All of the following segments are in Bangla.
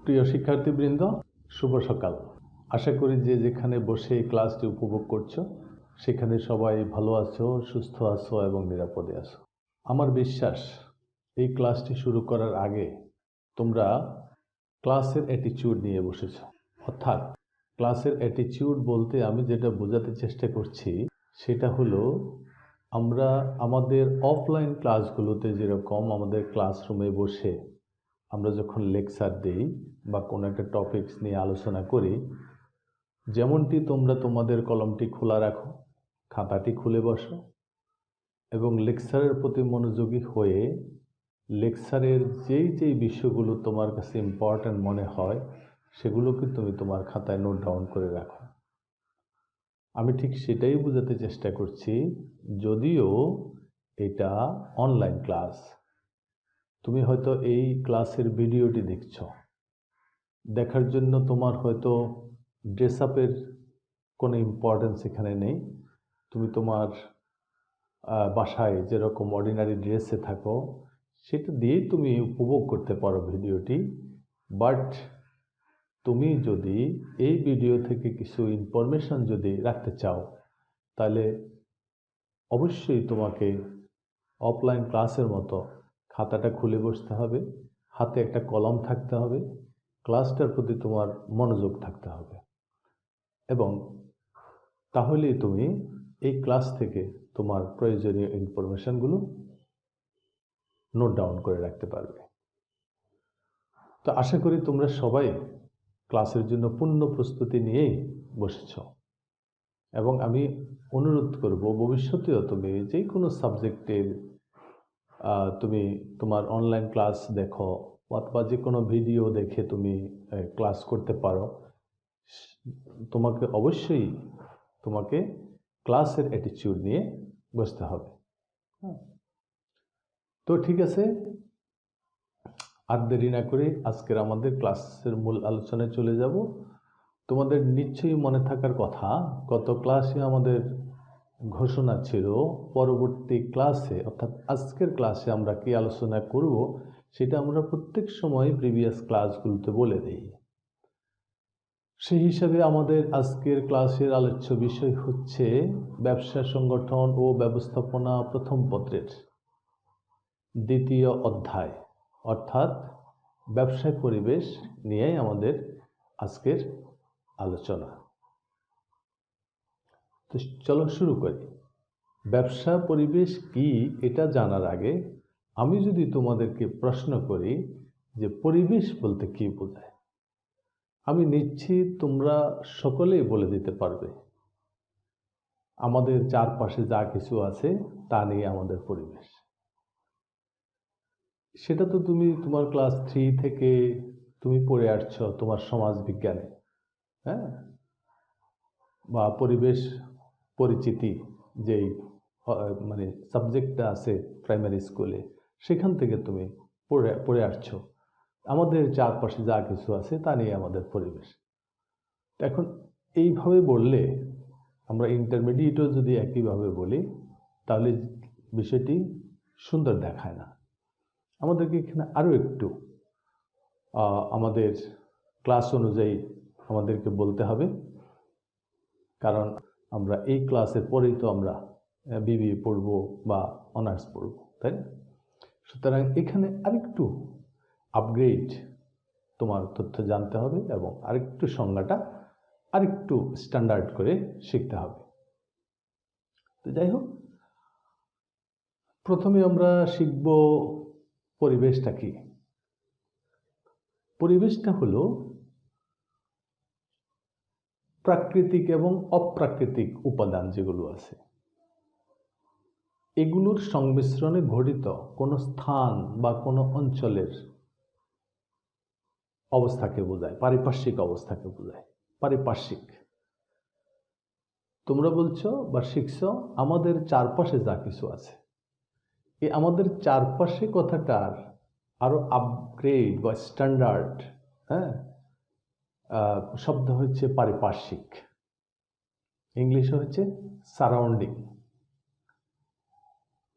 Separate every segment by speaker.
Speaker 1: প্রিয় শিক্ষার্থীবৃন্দ, শুভ সকাল। আশা করি যে যেখানে বসে এই ক্লাসটি উপভোগ করছো সেখানে সবাই ভালো আছো, সুস্থ আছো এবং নিরাপদে আছো। আমার বিশ্বাস এই ক্লাসটি শুরু করার আগে তোমরা ক্লাসের অ্যাটিটিউড নিয়ে বসেছো। অর্থাৎ ক্লাসের অ্যাটিটিউড বলতে আমি যেটা বোঝাতে চেষ্টা করছি সেটা হলো আমরা আমাদের অফলাইন ক্লাসগুলোতে যেরকম আমাদের ক্লাসরুমে বসে আমরা যখন লেকচার দেই বা কোনো একটা টপিকস নিয়ে আলোচনা করি, যেমনটি তোমরা তোমাদের কলমটি খোলা রাখো, খাতাটি খুলে বসো এবং লেকচারের প্রতি মনোযোগী হয়ে লেকচারের যেই বিষয়গুলো তোমার কাছে ইম্পর্ট্যান্ট মনে হয় সেগুলোকে তুমি তোমার খাতায় নোট ডাউন করে রাখো। আমি ঠিক সেটাই বোঝাতে চেষ্টা করছি, যদিও এটা অনলাইন ক্লাস। তুমি হয়তো এই ক্লাসের ভিডিওটি দেখছো, দেখার জন্য তোমার হয়তো ড্রেস আপের কোনো ইম্পর্টেন্স এখানে নেই। তুমি তোমার বাসায় যেরকম অর্ডিনারি ড্রেসে থাকো সেটা দিয়েই তুমি উপভোগ করতে পারো ভিডিওটি। বাট তুমি যদি এই ভিডিও থেকে কিছু ইনফরমেশন যদি রাখতে চাও তাহলে অবশ্যই তোমাকে অফলাইন ক্লাসের মতো খাতাটা খুলে বসতে হবে, হাতে একটা কলম থাকতে হবে, ক্লাসটার প্রতি তোমার মনোযোগ থাকতে হবে এবং তাহলেই তুমি এই ক্লাস থেকে তোমার প্রয়োজনীয় ইনফরমেশনগুলো নোট ডাউন করে রাখতে পারবে। তো আশা করি তোমরা সবাই ক্লাসের জন্য পূর্ণ প্রস্তুতি নিয়েই বসেছ এবং আমি অনুরোধ করব ভবিষ্যতেও তুমি যে কোনো সাবজেক্টের তুমি তোমার অনলাইন ক্লাস দেখো অথবা যে কোনো ভিডিও দেখে তুমি ক্লাস করতে পারো, তোমাকে অবশ্যই তোমাকে ক্লাসের অ্যাটিটিউড নিয়ে বসতে হবে। তো ঠিক আছে, আর দেরি না করে আজকের আমাদের ক্লাসের মূল আলোচনায় চলে যাব। তোমাদের নিশ্চয়ই মনে থাকার কথা, গত ক্লাসে আমাদের ঘোষণা ছিল পরবর্তী ক্লাসে অর্থাৎ আজকের ক্লাসে আমরা কি আলোচনা করব সেটা আমরা প্রত্যেক সময় প্রিভিয়াস ক্লাসগুলোতে বলে দিই। সেই হিসাবে আমাদের আজকের ক্লাসের আলোচ্য বিষয় হচ্ছে ব্যবসা সংগঠন ও ব্যবস্থাপনা প্রথম পত্রের দ্বিতীয় অধ্যায়, অর্থাৎ ব্যবসায় পরিবেশ নিয়ে আমাদের আজকের আলোচনা। তো চলো শুরু করি। ব্যবসা পরিবেশ কি এটা জানার আগে আমি যদি তোমাদেরকে প্রশ্ন করি যে পরিবেশ বলতে কি বোঝায়, আমি নিশ্চিত তোমরা সকলেই বলে দিতে পারবে আমাদের চারপাশে যা কিছু আছে তা নিয়ে আমাদের পরিবেশ। সেটা তো তুমি তোমার ক্লাস 3 থেকে তুমি পড়ে আসছো তোমার সমাজ বিজ্ঞানে, হ্যাঁ, বা পরিবেশ পরিচিতি যেই মানে সাবজেক্টটা আছে প্রাইমারি স্কুলে, সেখান থেকে তুমি পড়ে আসছো আমাদের চারপাশে যা কিছু আছে তা নিয়ে আমাদের পরিবেশ। এখন এইভাবে বললে আমরা ইন্টারমিডিয়েটও যদি একইভাবে বলি তাহলে বিষয়টি সুন্দর দেখায় না। আমাদেরকে এখানে আরও একটু আমাদের ক্লাস অনুযায়ী আমাদেরকে বলতে হবে, কারণ আমরা এই ক্লাসের পরেই তো আমরা বিবি পড়ব বা অনার্স পড়ব, তাই না? সুতরাং এখানে আরেকটু আপগ্রেড তোমার তথ্য জানতে হবে এবং আরেকটু সংজ্ঞাটা আরেকটু স্ট্যান্ডার্ড করে শিখতে হবে। তো যাই হোক, প্রথমে আমরা শিখব পরিবেশটা কি। পরিবেশটা হলো প্রাকৃতিক এবং অপ্রাকৃতিক উপাদান যেগুলো আছে এগুলোর সংমিশ্রণে ঘটিত কোনো স্থান বা কোনো অঞ্চলের অবস্থাকে বোঝায়, পারিপার্শ্বিক অবস্থাকে বোঝায়। পারিপার্শ্বিক, তোমরা বলছো বা শিখছো আমাদের চারপাশে যা কিছু আছে, এই আমাদের চারপাশে কথাটার আরো আপগ্রেড বা স্ট্যান্ডার্ড শব্দ হচ্ছে পারিপার্শ্বিক, ইংলিশে হচ্ছে সারাউন্ডিং,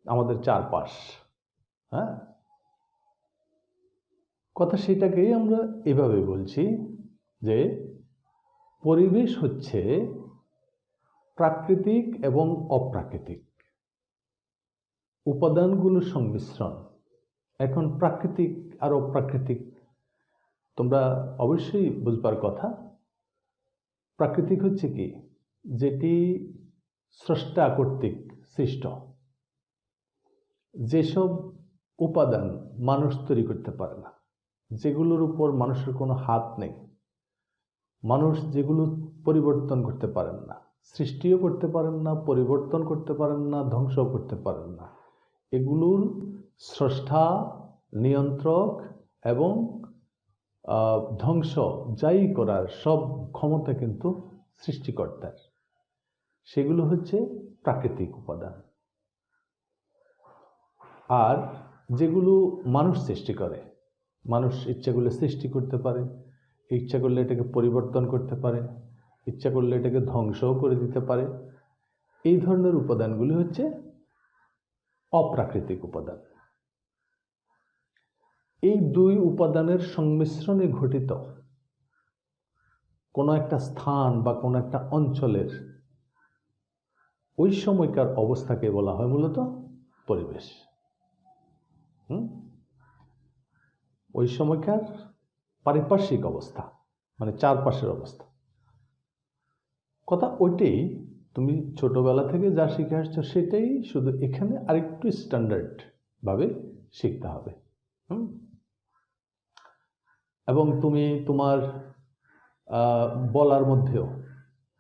Speaker 1: আমাদের চারপাশ। কথা সেটাকেই আমরা এভাবে বলছি যে পরিবেশ হচ্ছে প্রাকৃতিক এবং অপ্রাকৃতিক উপাদানগুলোর সংমিশ্রণ। এখন প্রাকৃতিক আর অপ্রাকৃতিক তোমরা অবশ্যই বুঝবার কথা। প্রাকৃতিক হচ্ছে কি, যেটি স্রষ্টা কর্তৃক সৃষ্ট, যেসব উপাদান মানুষ তৈরি করতে পারে না, যেগুলোর উপর মানুষের কোনো হাত নেই, মানুষ যেগুলো পরিবর্তন করতে পারেন না, সৃষ্টিও করতে পারেন না, পরিবর্তন করতে পারেন না, ধ্বংসও করতে পারেন না, এগুলোর স্রষ্টা, নিয়ন্ত্রক এবং ধ্বংস যাই করার সব ক্ষমতা কিন্তু সৃষ্টিকর্তার। সেগুলো হচ্ছে প্রাকৃতিক উপাদান। আর যেগুলো মানুষ সৃষ্টি করে, মানুষ ইচ্ছা করলে সৃষ্টি করতে পারে, ইচ্ছা করলে এটাকে পরিবর্তন করতে পারে, ইচ্ছা করলে এটাকে ধ্বংসও করে দিতে পারে, এই ধরনের উপাদানগুলি হচ্ছে অপ্রাকৃতিক উপাদান। এই দুই উপাদানের সংমিশ্রণে ঘটিত কোনো একটা স্থান বা কোনো একটা অঞ্চলের ওই সময়কার অবস্থাকে বলা হয় মূলত পরিবেশ। ওই সময়কার পারিপার্শ্বিক অবস্থা মানে চারপাশের অবস্থা। কথা ওইটাই তুমি ছোটবেলা থেকে যা শিখে আসছো সেটাই, শুধু এখানে আরেকটু স্ট্যান্ডার্ড ভাবে শিখতে হবে। এবং তুমি তোমার বলার মধ্যেও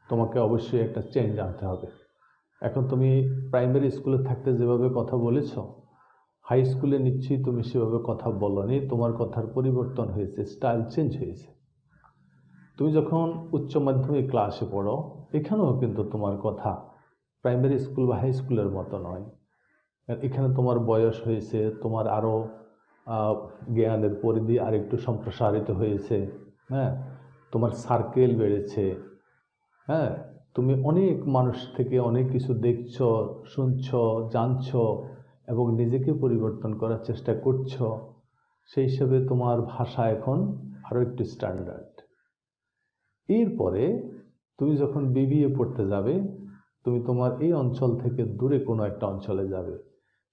Speaker 1: তোমাকে অবশ্যই একটা চেঞ্জ আনতে হবে। এখন তুমি প্রাইমারি স্কুলে থাকতে যেভাবে কথা বলেছ, হাই স্কুলে নিশ্চয়ই তুমি সেভাবে কথা বলনি, তোমার কথার পরিবর্তন হয়েছে, স্টাইল চেঞ্জ হয়েছে। তুমি যখন উচ্চ মাধ্যমিক ক্লাসে পড়ো, এখানেও কিন্তু তোমার কথা প্রাইমারি স্কুল বা হাই স্কুলের মতো নয়। এখানে তোমার বয়স হয়েছে, তোমার আরও জ্ঞানের পরিধি আরেকটু সম্প্রসারিত হয়েছে, হ্যাঁ, তোমার সার্কেল বেড়েছে, হ্যাঁ, তুমি অনেক মানুষ থেকে অনেক কিছু দেখছো, শুনছো, জানছো এবং নিজেকে পরিবর্তন করার চেষ্টা করছো। সেই হিসাবে তোমার ভাষা এখন আরও একটু স্ট্যান্ডার্ড। এরপরে তুমি যখন বিবিএ পড়তে যাবে, তুমি তোমার এই অঞ্চল থেকে দূরে কোনো একটা অঞ্চলে যাবে,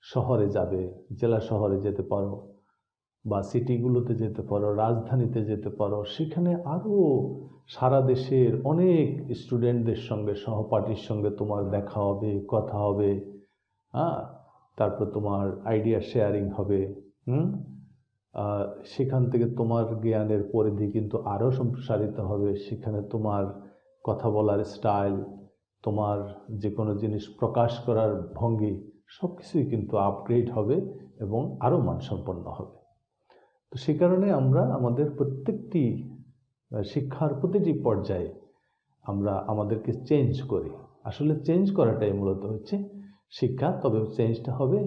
Speaker 1: শহরে যাবে, জেলা শহরে যেতে পারো বা সিটিগুলোতে যেতে পারো, রাজধানীতে যেতে পারো। সেখানে আরও সারা দেশের অনেক স্টুডেন্টদের সঙ্গে, সহপাঠীর সঙ্গে তোমার দেখা হবে, কথা হবে, তারপর তোমার আইডিয়া শেয়ারিং হবে। সেখান থেকে তোমার জ্ঞানের পরিধি কিন্তু আরও সম্প্রসারিত হবে। সেখানে তোমার কথা বলার স্টাইল, তোমার যে কোনো জিনিস প্রকাশ করার ভঙ্গি সব কিছুই কিন্তু আপগ্রেড হবে এবং আরও মানসম্পন্ন হবে। তো সে কারণে আমরা আমাদের প্রত্যেকটি শিক্ষার প্রতিটি পর্যায়ে আমরা আমাদেরকে চেঞ্জ করি। আসলে চেঞ্জ করাটাই মূলত হচ্ছে শিক্ষা। তবে চেঞ্জটা হবে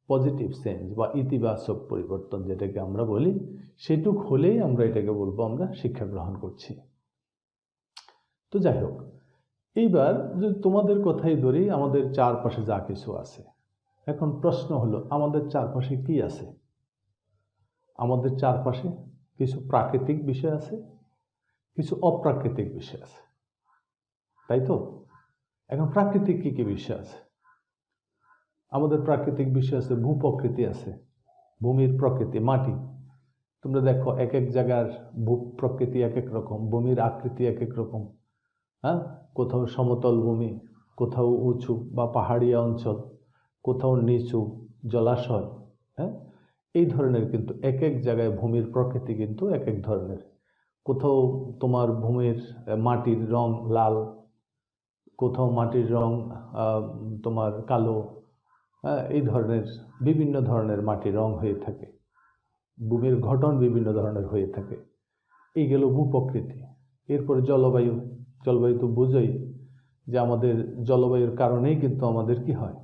Speaker 1: পজিটিভ চেঞ্জ বা ইতিবাচক পরিবর্তন, যেটাকে আমরা বলি। সেটুক হলেই আমরা এটাকে বলবো আমরা শিক্ষা গ্রহণ করছি। তো যাই হোক, এইবার যদি তোমাদের কথাই ধরি, আমাদের চারপাশে যা কিছু আছে, এখন প্রশ্ন হলো আমাদের চারপাশে কি আছে? আমাদের চারপাশে কিছু প্রাকৃতিক বিষয় আছে, কিছু অপ্রাকৃতিক বিষয় আছে, তাই তো? এখন প্রাকৃতিক কি কি বিষয় আছে? আমাদের প্রাকৃতিক বিষয় আছে, ভূপ্রকৃতি আছে, ভূমির প্রকৃতি, মাটি। তোমরা দেখো এক এক জায়গার ভূপ্রকৃতি এক এক রকম, ভূমির আকৃতি এক এক রকম। হ্যাঁ, কোথাও সমতল ভূমি, কোথাও উঁচু বা পাহাড়িয়া অঞ্চল, কোথাও নিচু জলাশয়। হ্যাঁ, এই ধরনের কিন্তু এক এক জায়গায় ভূমির প্রকৃতি কিন্তু এক এক ধরনের। কোথাও তোমার ভূমির মাটির রং লাল, কোথাও মাটির রং তোমার কালো। এই ধরনের বিভিন্ন ধরনের মাটির রং হয়ে থাকে, ভূমির গঠন বিভিন্ন ধরনের হয়ে থাকে। এই গেল ভূপ্রকৃতি। এরপরে জলবায়ু। জলবায়ু তো বুঝোই যে আমাদের জলবায়ুর কারণেই কিন্তু আমাদের কি হয়,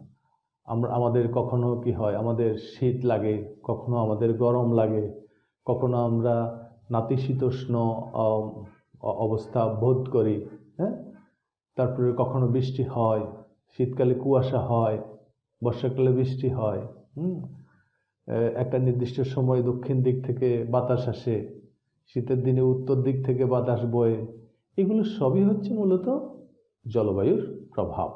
Speaker 1: আমাদের কখনো কি হয়, আমাদের শীত লাগে, কখনো আমাদের গরম লাগে, কখনো আমরা নাতিশীতোষ্ণ অবস্থা বোধ করি। হ্যাঁ, তারপরে কখনো বৃষ্টি হয়, শীতকালে কুয়াশা হয়, বর্ষাকালে বৃষ্টি হয়, একটা নির্দিষ্ট সময় দক্ষিণ দিক থেকে বাতাস আসে, শীতের দিনে উত্তর দিক থেকে বাতাস বয়, এগুলো সবই হচ্ছে মূলত জলবায়ুর প্রভাব।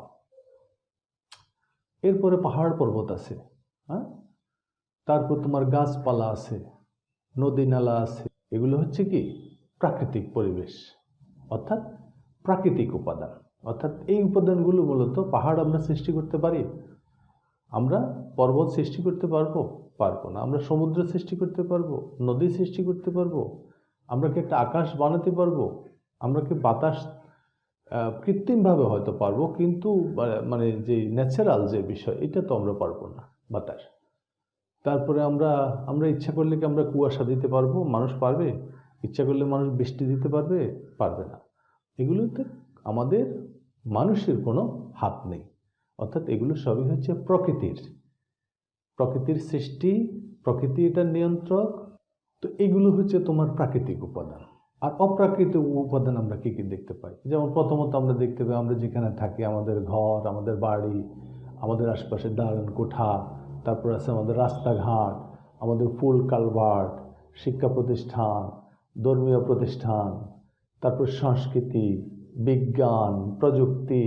Speaker 1: এরপরে পাহাড় পর্বত আছে, হ্যাঁ, তারপর তোমার গাছপালা আছে, নদী নালা আছে, এগুলো হচ্ছে কি প্রাকৃতিক পরিবেশ, অর্থাৎ প্রাকৃতিক উপাদান। অর্থাৎ এই উপাদানগুলো মূলত পাহাড় আমরা সৃষ্টি করতে পারি, আমরা পর্বত সৃষ্টি করতে পারবো পারবো না, আমরা সমুদ্র সৃষ্টি করতে পারবো, নদী সৃষ্টি করতে পারবো, আমরা কি একটা আকাশ বানাতে পারবো, আমরা কি বাতাস কৃত্রিমভাবে হয়তো পারবো, কিন্তু মানে যে ন্যাচারাল যে বিষয় এটা তো আমরা পারবো না, বাতাস। তারপরে আমরা ইচ্ছা করলে কি আমরা কুয়াশা দিতে পারবো? মানুষ পারবে? ইচ্ছা করলে মানুষ বৃষ্টি দিতে পারবে? পারবে না। এগুলোতে আমাদের মানুষের কোনো হাত নেই। অর্থাৎ এগুলো সবই হচ্ছে প্রকৃতির সৃষ্টি, প্রকৃতি এটার নিয়ন্ত্রক। তো এগুলো হচ্ছে তোমার প্রাকৃতিক উপাদান। আর অপ্রাকৃতিক উপাদান আমরা কি কি দেখতে পাই? যেমন প্রথমত আমরা দেখতে পাই আমরা যেখানে থাকি, আমাদের ঘর, আমাদের বাড়ি, আমাদের আশপাশের দালান কোঠা, তারপর আছে আমাদের রাস্তাঘাট, আমাদের পুল কালভার্ট, শিক্ষা প্রতিষ্ঠান, ধর্মীয় প্রতিষ্ঠান, তারপর সংস্কৃতি, বিজ্ঞান, প্রযুক্তি,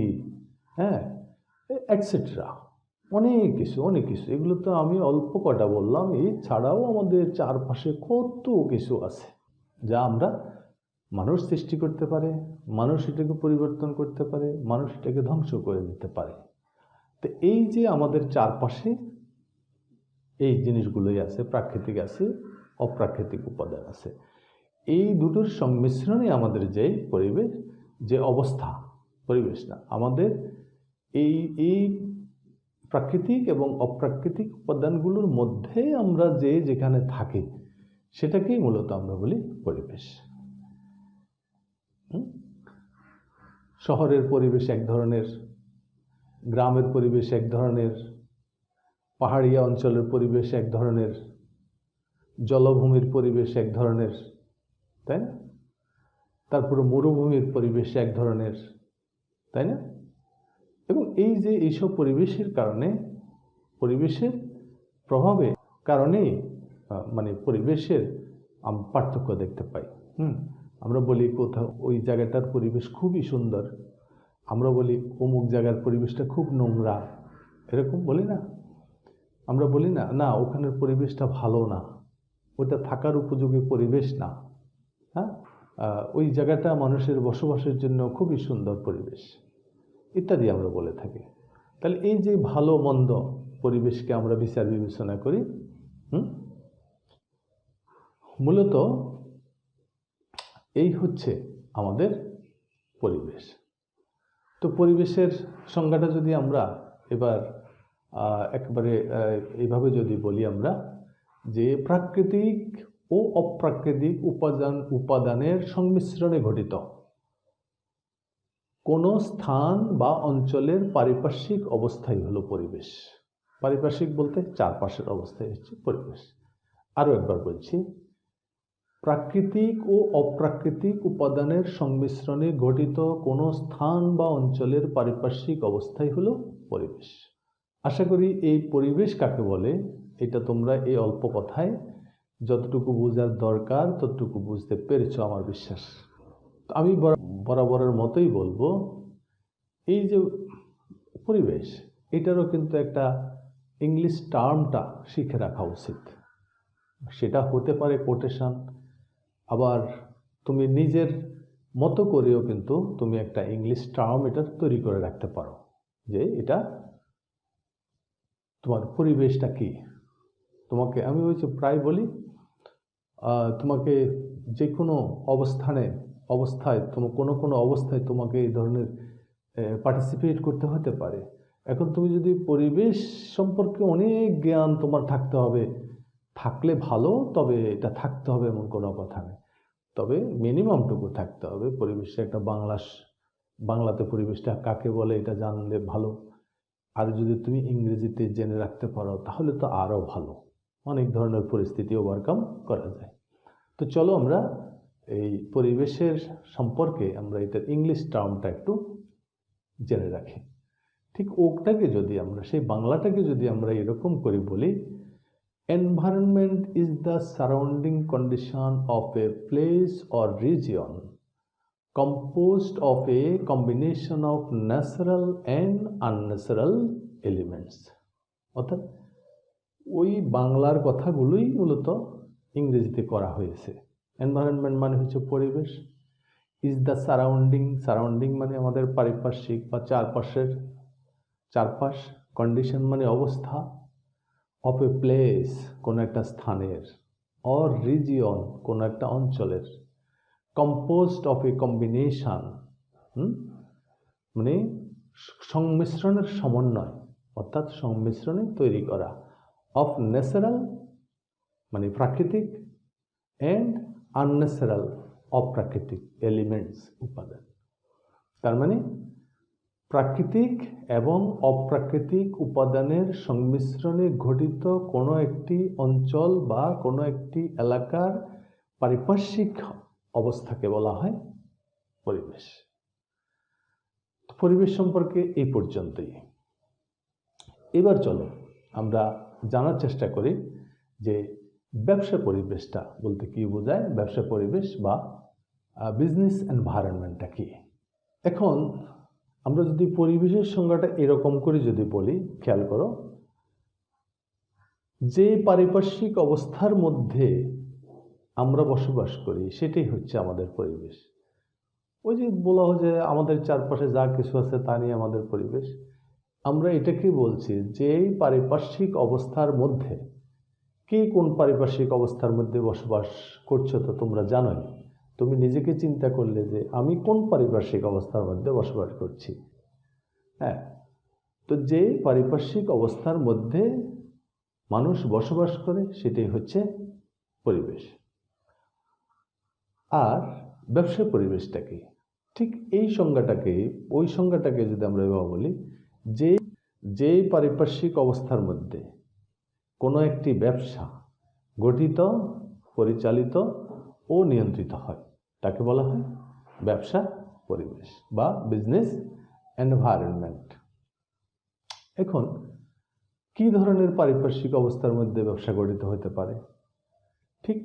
Speaker 1: হ্যাঁ, এটসেট্রা, অনেক কিছু। এগুলো তো আমি অল্প কটা বললাম। এছাড়াও আমাদের চারপাশে কত কিছু আছে যা মানুষ সৃষ্টি করতে পারে, মানুষ এটাকে পরিবর্তন করতে পারে, মানুষ এটাকে ধ্বংস করে দিতে পারে। তো এই যে আমাদের চারপাশে এই জিনিসগুলোই আছে, প্রাকৃতিক আছে, অপ্রাকৃতিক উপাদান আছে। এই দুটোর সংমিশ্রণে আমাদের যে পরিবেশ, যে অবস্থা, পরিবেশ না, আমাদের এই প্রাকৃতিক এবং অপ্রাকৃতিক উপাদানগুলোর মধ্যে আমরা যেখানে থাকি সেটাকেই মূলত আমরা বলি পরিবেশ। শহরের পরিবেশ এক ধরনের, গ্রামের পরিবেশ এক ধরনের, পাহাড়িয়া অঞ্চলের পরিবেশ এক ধরনের, জলভূমির পরিবেশ এক ধরনের, তাই না? তারপরে মরুভূমির পরিবেশ এক ধরনের, তাই না? এবং এই যে এইসব পরিবেশের কারণে, পরিবেশের প্রভাবে কারণেই মানে পরিবেশের পার্থক্য দেখতে পাই। আমরা বলি কোথাও ওই জায়গাটার পরিবেশ খুবই সুন্দর, আমরা বলি অমুক জায়গার পরিবেশটা খুব নোংরা, এরকম বলি না? আমরা বলি না, না ওখানের পরিবেশটা ভালো না, ওটা থাকার উপযোগী পরিবেশ না, হ্যাঁ, ওই জায়গাটা মানুষের বসবাসের জন্য খুবই সুন্দর পরিবেশ, ইত্যাদি আমরা বলে থাকি। তাহলে এই যে ভালো মন্দ পরিবেশকে আমরা বিচার বিবেচনা করি, মূলত এই হচ্ছে আমাদের পরিবেশ। তো পরিবেশের সংজ্ঞাটা যদি আমরা এবার একবারে এইভাবে যদি বলি আমরা, যে প্রাকৃতিক ও অপ্রাকৃতিক উপাদানের সংমিশ্রণে ঘটিত কোনো স্থান বা অঞ্চলের পারিপার্শ্বিক অবস্থাই হলো পরিবেশ। পারিপার্শ্বিক বলতে চারপাশের অবস্থাই হচ্ছে পরিবেশ। আরও একবার বলছি, প্রাকৃতিক ও অপ্রাকৃতিক উপাদানের সংমিশ্রণে গঠিত কোনো স্থান বা অঞ্চলের পারিপার্শ্বিক অবস্থাই হলো পরিবেশ। আশা করি এই পরিবেশ কাকে বলে এটা তোমরা এই অল্প কথায় যতটুকু বোঝার দরকার ততটুকু বুঝতে পেরেছো আমার বিশ্বাস। তো আমি বরাবরের মতোই বলবো, এই যে পরিবেশ, এটারও কিন্তু একটা ইংলিশ টার্মটা শিখে রাখা উচিত। সেটা হতে পারে কোটেশন, আবার তুমি নিজের মতো করেও কিন্তু তুমি একটা ইংলিশ টার্ম এটা তৈরি করে রাখতে পারো, যে এটা তোমার পরিবেশটা কি। তোমাকে আমি ওই যে প্রায় বলি, তোমাকে যে কোনো অবস্থায় কোনো অবস্থায় তোমাকে এই ধরনের পার্টিসিপেট করতে হতে পারে। এখন তুমি যদি পরিবেশ সম্পর্কে অনেক জ্ঞান তোমার থাকতে হবে, থাকলে ভালো, তবে এটা থাকতে হবে এমন কোনো কথা নেই, তবে মিনিমামটুকু থাকতে হবে। পরিবেশে একটা বাংলাতে পরিবেশটা কাকে বলে এটা জানলে ভালো, আর যদি তুমি ইংরেজিতে জেনে রাখতে পারো তাহলে তো আরও ভালো, অনেক ধরনের পরিস্থিতি ওভারকাম করা যায়। তো চলো আমরা এই পরিবেশের সম্পর্কে আমরা এটার ইংলিশ টার্মটা একটু জেনে রাখি। ঠিক ওটাকে যদি আমরা, সেই বাংলাটাকে যদি আমরা এরকম করে বলি, Environment is the surrounding condition of a place or region composed of a combination of natural and unnatural elements. অর্থাৎ ওই বাংলার কথাগুলোই মূলত ইংরেজিতে করা হয়েছে। এনভায়রনমেন্ট মানে হচ্ছে পরিবেশ, ইজ দ্য সারাউন্ডিং মানে আমাদের পারিপার্শ্বিক বা চারপাশ, কন্ডিশন মানে অবস্থা, অফ এ প্লেস কোনো একটা স্থানের, অর রিজিয়ন কোনো একটা অঞ্চলের, কম্পোজড অফ এ কম্বিনেশন মানে সংমিশ্রণের সমন্বয়, অর্থাৎ সংমিশ্রণে তৈরি করা, অফ ন্যাচারাল মানে প্রাকৃতিক, অ্যান্ড আনন্যাচারাল অপ্রাকৃতিক এলিমেন্টস উপাদান। তার মানে প্রাকৃতিক এবং অপ্রাকৃতিক উপাদানের সংমিশ্রণে ঘটিত কোনো একটি অঞ্চল বা কোনো একটি এলাকার পারিপার্শ্বিক অবস্থাকে বলা হয় পরিবেশ। পরিবেশ সম্পর্কে এই পর্যন্তই। এবার চলো আমরা জানার চেষ্টা করি যে ব্যবসা পরিবেশটা বলতে কি বোঝায়, ব্যবসা পরিবেশ বা বিজনেস এনভায়রনমেন্টটা কি। এখন আমরা যদি পরিবেশের সংজ্ঞাটা এরকম করে যদি বলি, খেয়াল করো, যে পারিপার্শ্বিক অবস্থার মধ্যে আমরা বসবাস করি সেটাই হচ্ছে আমাদের পরিবেশ। ওই যে বলা হয় যে আমাদের চারপাশে যা কিছু আছে তা নিয়ে আমাদের পরিবেশ। আমরা এটাকে বলছি যে এই পারিপার্শ্বিক অবস্থার মধ্যে, কে কোন পারিপার্শ্বিক অবস্থার মধ্যে বসবাস করছো তো তোমরা জানোই। তুমি নিজেকে চিন্তা করলে যে আমি কোন পারিপার্শ্বিক অবস্থার মধ্যে বসবাস করছি। হ্যাঁ, তো যে পারিপার্শ্বিক অবস্থার মধ্যে মানুষ বসবাস করে সেটাই হচ্ছে পরিবেশ। আর ব্যবসা পরিবেশটা কি, ঠিক এই সংজ্ঞাটাকে, ওই সংজ্ঞাটাকে যদি আমরা এভাবে বলি, যে পারিপার্শ্বিক অবস্থার মধ্যে কোনো একটি ব্যবসা গঠিত, পরিচালিত ও নিয়ন্ত্রিত হয় তাকে বলা হয় ব্যবসা পরিবেশ বা বিজনেস এনভায়রনমেন্ট। এখন কি ধরনের পারিপার্শ্বিক অবস্থার মধ্যে ব্যবসা গঠিত হতে পারে? ঠিক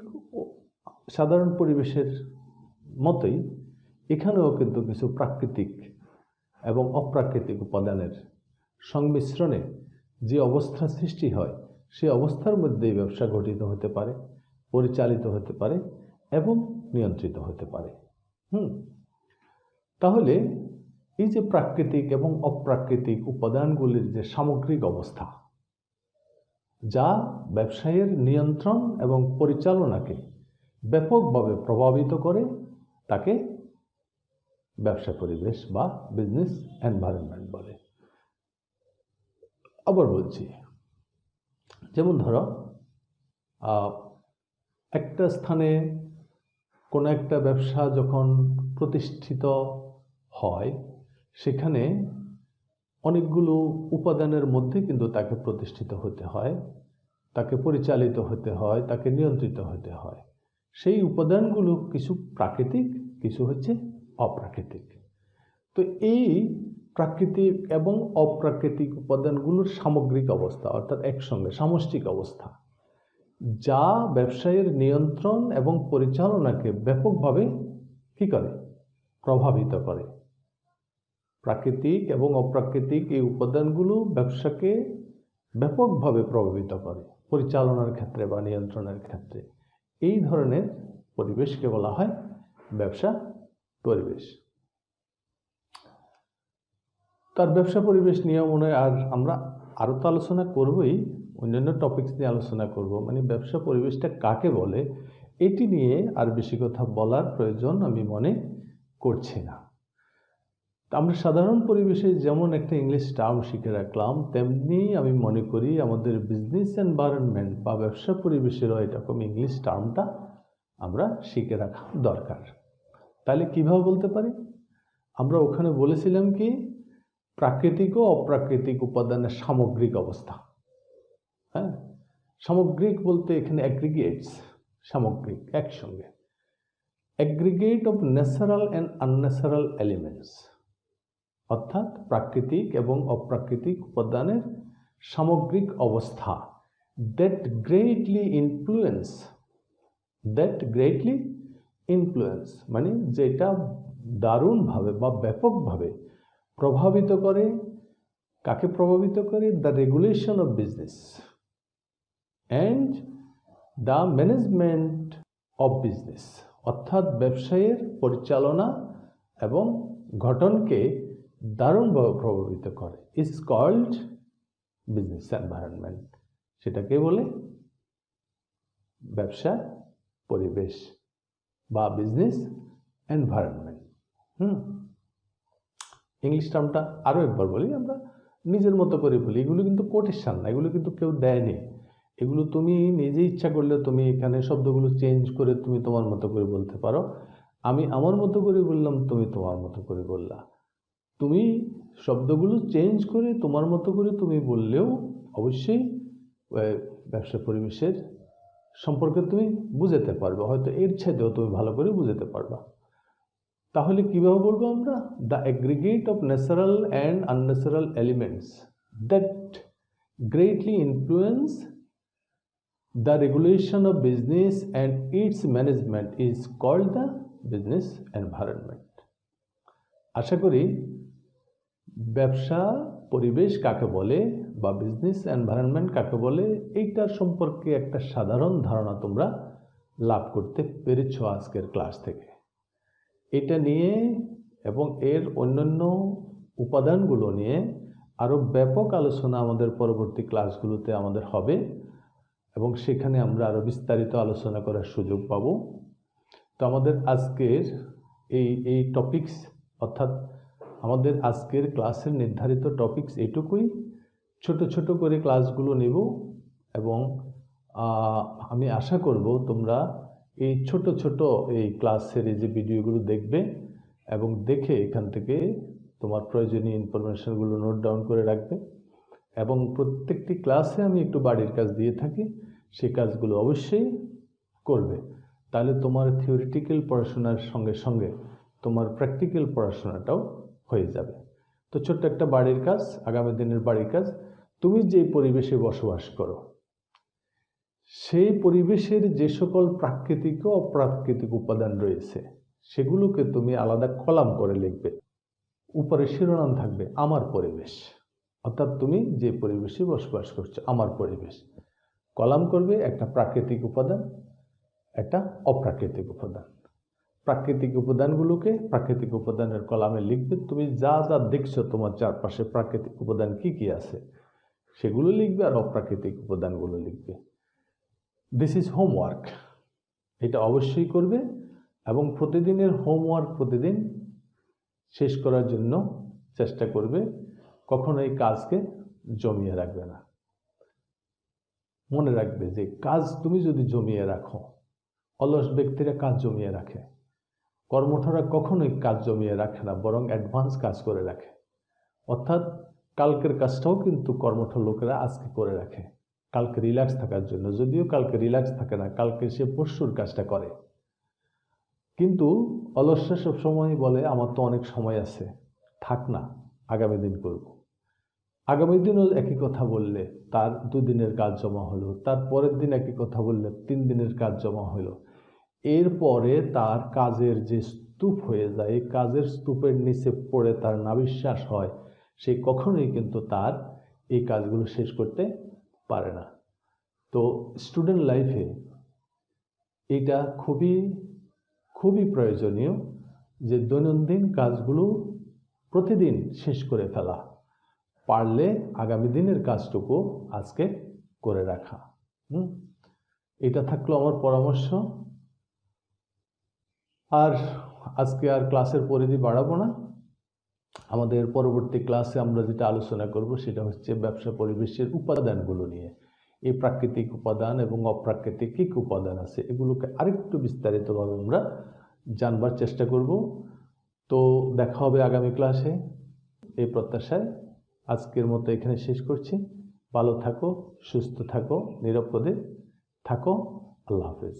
Speaker 1: সাধারণ পরিবেশের মতোই এখানেও কিন্তু কিছু প্রাকৃতিক এবং অপ্রাকৃতিক উপাদানের সংমিশ্রণে যে অবস্থা সৃষ্টি হয় সেই অবস্থার মধ্যেই ব্যবসা গঠিত হতে পারে, পরিচালিত হতে পারে এবং নিয়ন্ত্রিত হতে পারে। তাহলে এই যে প্রাকৃতিক এবং অপ্রাকৃতিক উপাদানগুলির যে সামগ্রিক অবস্থা, যা ব্যবসায়ের নিয়ন্ত্রণ এবং পরিচালনাকে ব্যাপকভাবে প্রভাবিত করে, তাকে ব্যবসা পরিবেশ বা বিজনেস এনভায়রনমেন্ট বলে। আবার বলছি, যেমন ধরো একটা স্থানে কোনো একটা ব্যবসা যখন প্রতিষ্ঠিত হয়, সেখানে অনেকগুলো উপাদানের মধ্যে কিন্তু তাকে প্রতিষ্ঠিত হতে হয়, তাকে পরিচালিত হতে হয়, তাকে নিয়ন্ত্রিত হতে হয়। সেই উপাদানগুলো কিছু প্রাকৃতিক, কিছু হচ্ছে অপ্রাকৃতিক। তো এই প্রাকৃতিক এবং অপ্রাকৃতিক উপাদানগুলোর সামগ্রিক অবস্থা, অর্থাৎ একসঙ্গে সামষ্টিক অবস্থা, যা ব্যবসায়ের নিয়ন্ত্রণ এবং পরিচালনাকে ব্যাপকভাবে কি করে, প্রভাবিত করে। প্রাকৃতিক এবং অপ্রাকৃতিক এই উপাদানগুলো ব্যবসাকে ব্যাপকভাবে প্রভাবিত করে পরিচালনার ক্ষেত্রে বা নিয়ন্ত্রণের ক্ষেত্রে। এই ধরনের পরিবেশকে বলা হয় ব্যবসা পরিবেশ। তার ব্যবসা পরিবেশ নিয়ে মনে হয় আমরা আরও তো আলোচনা করবই, অন্যান্য টপিকস নিয়ে আলোচনা করব। মানে ব্যবসা পরিবেশটা কাকে বলে এটি নিয়ে আর বেশি কথা বলার প্রয়োজন আমি মনে করছি না। আমরা সাধারণ পরিবেশে যেমন একটা ইংলিশ টার্ম শিখে রাখলাম, তেমনি আমি মনে করি আমাদের বিজনেস এনভায়রনমেন্ট বা ব্যবসা পরিবেশেরও এরকম ইংলিশ টার্মটা আমরা শিখে রাখা দরকার। তাহলে কিভাবে বলতে পারি? আমরা ওখানে বলেছিলাম কি, প্রাকৃতিক ও অপ্রাকৃতিক উপাদানের সামগ্রিক অবস্থা। হ্যাঁ, সামগ্রিক বলতে এখানে অ্যাগ্রিগেটস, সামগ্রিক একসঙ্গে, aggregate of natural and unnatural elements, অর্থাৎ প্রাকৃতিক এবং অপ্রাকৃতিক উপাদানের সামগ্রিক অবস্থা, that greatly influence মানে যেটা দারুণভাবে বা ব্যাপকভাবে প্রভাবিত করে, কাকে প্রভাবিত করে? The regulation of business and the management of business, অর্থাৎ ব্যবসায়ের পরিচালনা এবং গঠনকে দারুণভাবে প্রভাবিত করে, ইজ কল্ড বিজনেস এনভায়রনমেন্ট। সেটাকে বলে ব্যবসা পরিবেশ বা বিজনেস এনভায়রনমেন্ট। ইংলিশ টার্মটা আরও একবার বলি, আমরা নিজের মতো করে বলি। এগুলো কিন্তু কোটেশন না, এগুলো কিন্তু কেউ দেয়নি, এগুলো তুমি নিজে ইচ্ছা করলে তুমি এখানে শব্দগুলো চেঞ্জ করে তুমি তোমার মতো করে বলতে পারো। আমি আমার মতো করে বললাম, তুমি তোমার মতো করে বললা। তুমি শব্দগুলো চেঞ্জ করে তোমার মতো করে তুমি বললেও অবশ্যই ব্যবসা পরিবেশের সম্পর্কে তুমি বুঝাতে পারবে, হয়তো এর ছাদেও তুমি ভালো করে বুঝাতে পারবা। তাহলে কীভাবে বলবো আমরা? The aggregate of natural and unnatural elements that greatly influence the regulation of business and its management is called the business environment. আশা করি ব্যবসা পরিবেশ কাকে বলে বা বিজনেস এনভায়রনমেন্ট কাকে বলে এইটার সম্পর্কে একটা সাধারণ ধারণা তোমরা লাভ করতে পেরেছো আজকের ক্লাস থেকে। এটা নিয়ে এবং এর অন্যান্য উপাদানগুলো নিয়ে আরও ব্যাপক আলোচনা আমাদের পরবর্তী ক্লাসগুলোতে আমাদের হবে এবং সেখানে আমরা আরও বিস্তারিত আলোচনা করার সুযোগ পাব। তো আমাদের আজকের এই টপিকস, অর্থাৎ আমাদের আজকের ক্লাসের নির্ধারিত টপিকস এইটুকুই। ছোট ছোট করে ক্লাসগুলো নেব এবং আমি আশা করব তোমরা এই ছোট ছোট এই ক্লাসের এই যে ভিডিওগুলো দেখবে এবং দেখে এখান থেকে তোমার প্রয়োজনীয় ইনফরমেশনগুলো নোট ডাউন করে রাখবে এবং প্রত্যেকটি ক্লাসে আমি একটু বাড়ির কাজ দিয়ে থাকি, সেই কাজগুলো অবশ্যই করবে। তাহলে তোমার থিওরিটিক্যাল পড়াশোনার সঙ্গে সঙ্গে তোমার প্র্যাকটিক্যাল পড়াশোনাটাও হয়ে যাবে। তো ছোট্ট একটা বাড়ির কাজ, আগামী দিনের বাড়ির কাজ, তুমি যে পরিবেশে বসবাস করো সেই পরিবেশের যে সকল প্রাকৃতিক ও অপ্রাকৃতিক উপাদান রয়েছে সেগুলোকে তুমি আলাদা কলাম করে লিখবে। উপরে শিরোনাম থাকবে আমার পরিবেশ, অর্থাৎ তুমি যে পরিবেশে বসবাস করছো আমার পরিবেশ। কলাম করবে একটা প্রাকৃতিক উপাদান, একটা অপ্রাকৃতিক উপাদান। প্রাকৃতিক উপাদানগুলোকে প্রাকৃতিক উপাদানের কলামে লিখবে। তুমি যা যা দেখছো তোমার চারপাশে প্রাকৃতিক উপাদান কি কি আছে সেগুলো লিখবে, আর অপ্রাকৃতিক উপাদানগুলো লিখবে। দিস ইজ হোমওয়ার্ক, এটা অবশ্যই করবে এবং প্রতিদিনের হোমওয়ার্ক প্রতিদিন শেষ করার জন্য চেষ্টা করবে। কখনো এই কাজকে জমিয়ে রাখবে না। মনে রাখবে যে কাজ তুমি যদি জমিয়ে রাখো, অলস ব্যক্তিরা কাজ জমিয়ে রাখে, কর্মঠরা কখনোই কাজ জমিয়ে রাখে না, বরং অ্যাডভান্স কাজ করে রাখে। অর্থাৎ কালকের কাজটাও কিন্তু কর্মঠ লোকেরা আজকে করে রাখে কালকে রিল্যাক্স থাকার জন্য। যদিও কালকে রিল্যাক্স থাকে না, কালকে সে পরশুর কাজটা করে। কিন্তু অলসরা সবসময় বলে আমার তো অনেক সময় আছে, থাক না, আগামী দিন করব। আগামী দিনও একই কথা বললে তার 2 দিনের কাজ জমা হলো, তার পরের দিন একই কথা বললে 3 দিনের কাজ জমা হলো। এরপরে তার কাজের যে স্তূপ হয়ে যায়, এই কাজের স্তূপের নিচে পড়ে তার নাভিশ্বাস হয়, সে কখনোই কিন্তু তার এই কাজগুলো শেষ করতে পারে না। তো স্টুডেন্ট লাইফে এটা খুবই খুবই প্রয়োজনীয় যে দৈনন্দিন কাজগুলো প্রতিদিন শেষ করে ফেলা, পারলে আগামী দিনের কাজটুকু আজকে করে রাখা। এটা থাকলো আমার পরামর্শ। আর আজকে আর ক্লাসের পরিধি বাড়াবো না। আমাদের পরবর্তী ক্লাসে আমরা যেটা আলোচনা করব সেটা হচ্ছে ব্যবসা পরিবেশের উপাদানগুলো নিয়ে। এই প্রাকৃতিক উপাদান এবং অপ্রাকৃতিক কী উপাদান আছে এগুলোকে আরেকটু বিস্তারিতভাবে আমরা জানবার চেষ্টা করব। তো দেখা হবে আগামী ক্লাসে, এই প্রত্যাশায় আজকের মতো এখানে শেষ করছি। ভালো থাকো, সুস্থ থাকো, নিরাপদে থাকো। আল্লাহ হাফেজ।